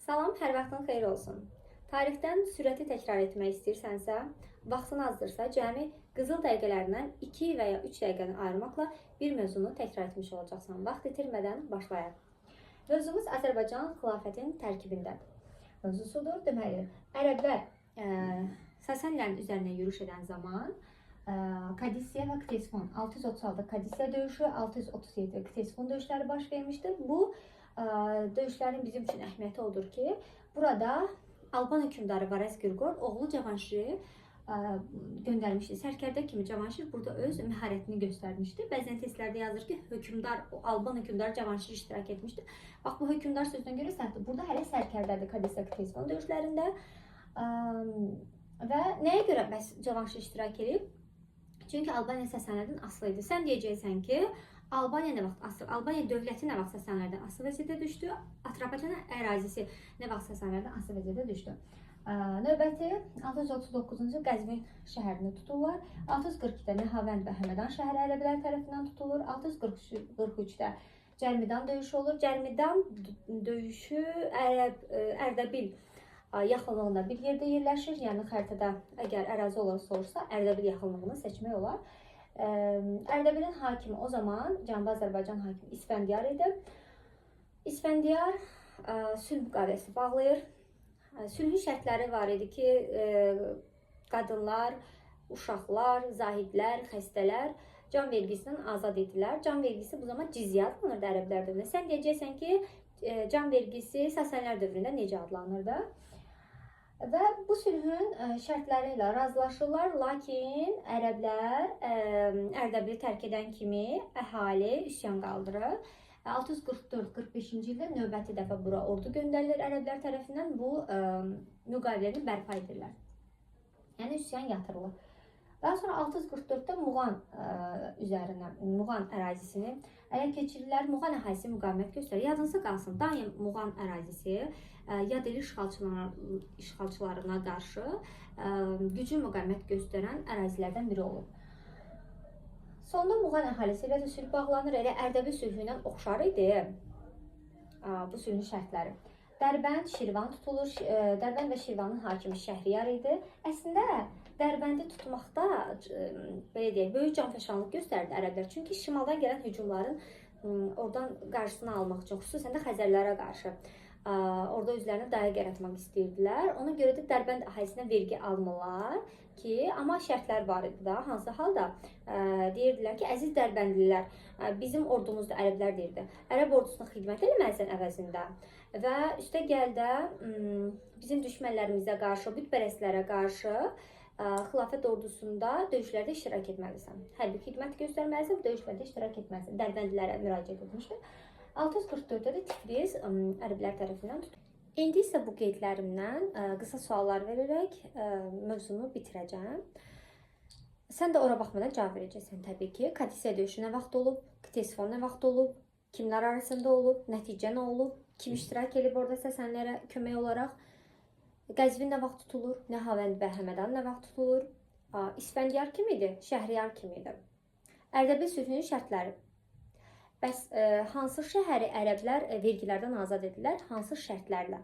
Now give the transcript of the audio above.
Salam, hər vaxtın xeyir olsun. Tarixdən sürətli təkrar etmək istəyirsənsə, vaxtın azdırsa, cəmi qızıl dəqiqələrindən 2 və ya 3 dəqiqəni ayırmaqla bir mövzunu təkrar etmiş olacaqsan. Vaxt itirmədən başlayaq. Mövzumuz Azərbaycan xilafətin tərkibindədir. Mövzusudur, deməli, ərəblər Sasanilərin üzərinə yürüş edən zaman Kadisiya və Ktesifon 636 Kadisiya döyüşü, 637 Ktesifon döyüşləri baş vermişdir. Bu döyüşlərin bizim üçün əhəmiyyəti odur ki, burada Alban hökmdarı Varaz Qırqor oğlu Cavanşiri göndərmişdi. Sərkərdə kimi Cavanşir burada öz məharətini göstərmişdi. Bəzən testlərdə yazır ki, Alban hökmdarı Cavanşir iştirak etmişdi. Bax, bu hökmdar sözünə görə səhvdir. Burada hələ sərkərdədir Kadisiya Ktesifon döyüşlərində. Və nəyə görə bəs Cavanşir iştirak edib? Çünki Albaniya Sasanilərdən asılı idi. Sən deyəcəksən ki, Albaniya nə vaxt asılı? Albaniya dövləti nə vaxt Sasanilərdən asılı vəziyyətdə düşdü? Atropaten ərazisi nə vaxt Sasanilərdən asılı vəziyyətdə düşdü? Növbəti 639-cu Qəzvin şəhərini tuturlar. 642-də Nəhavənd və Həmədan şəhəri ərəblər tərəfindən tutulur. 643-də Cərmidan döyüşü olur. Cərmidan döyüşü Ərdəbil yaxınlığında bir yerdə yerləşir. Yəni xəritədə əgər ərazi olaraq soruşsa, Ərdəbil yaxınlığını seçmək olar. Ərdəbilin hakimi o zaman Cənubi Azərbaycan hakimi İsfəndiyar idi. İsfəndiyar sülh müqaviləsi bağlayır. Sülhün şərtləri var idi ki, qadınlar, uşaqlar, zahidlər, xəstələr can vergisindən azad edilər. Can vergisi bu zaman cizyə adlanırdı ərəblər dövründə. Sən deyəcəksən ki, can vergisi Sasanilər dövründə necə adlanırdı? Və bu sülhün şərtləri ilə razılaşırlar, lakin ərəblər Ərdəbili tərk edən kimi əhali üsyan qaldırır. 644-45-ci ildə növbəti dəfə bura ordu göndərilir ərəblər tərəfindən, bu müqaviləni bərpa edirlər. Yəni üsyan yatırılır. Daha sonra 644-də Muğan üzərinə, Muğan ərazisini ələ keçirirlər. Muğan əhalisi müqavimət göstərir. Yadınızda qalsın, daim Muğan ərazisi yad eli işğalçılarına qarşı güclü müqavimət göstərən ərazilərdən biri olur. Sonda Muğan əhalisi ilə də sülh bağlanır. Elə Ərdəbil sülhü ilə oxşar idi bu sülhün şərtləri. Dərbənd, Şirvan tutulur. Dərbənd və Şirvanın hakimi Şəhriyar idi. Əslində Dərbəndi tutmaqda belə deyək, böyük canfəşanlıq göstərdi ərəblər. Çünki şimaldan gələn hücumların oradan qarşısını almaq üçün, xüsusən də Xəzərlərə qarşı orada özlərinə dayə yaratmaq istəyirdilər. Ona görə də Dərbənd əhalisinə vergi almırlar ki, amma şərtlər var idi da. Hansı halda deyirdilər ki, əziz Dərbəndlilər, bizim ordumuzda ərəblər deyirdi, ərəb ordusuna xidmət eləməlisən əvəzində və üstə gəl də bizim düşmənlərimizə qarşı, bütpərəstlərə qarşı xilafət ordusunda döyüşlərdə iştirak etməlisən. Hərbi xidmət göstərməlisən, döyüşlərdə iştirak etməlisən. Dərbəndlilərə müraciət etmişdir. 644-də də Tiflis ərəblər tərəfindən tutulur. İndi isə bu qeydlərimdən qısa suallar verərək mövzunu bitirəcəm. Sən də ora baxmadan cavab verəcəksən təbii ki. Kadisiya döyüşü nə vaxt olub? Ktesifon nə vaxt olub? Kimlər arasında olub? Nəticə nə olub? Kim iştirak edib orada Sasanilərə kömək olaraq? Qəzvin nə vaxt tutulur? Nəhavənd və Həmədan nə vaxt tutulur? İsfəndiyar kim idi? Şəhriyar kim idi? Ərdəbil sülhünün şərtləri. Bəs hansı şəhəri ərəblər vergilərdən azad edirlər? Hansı şərtlərlə?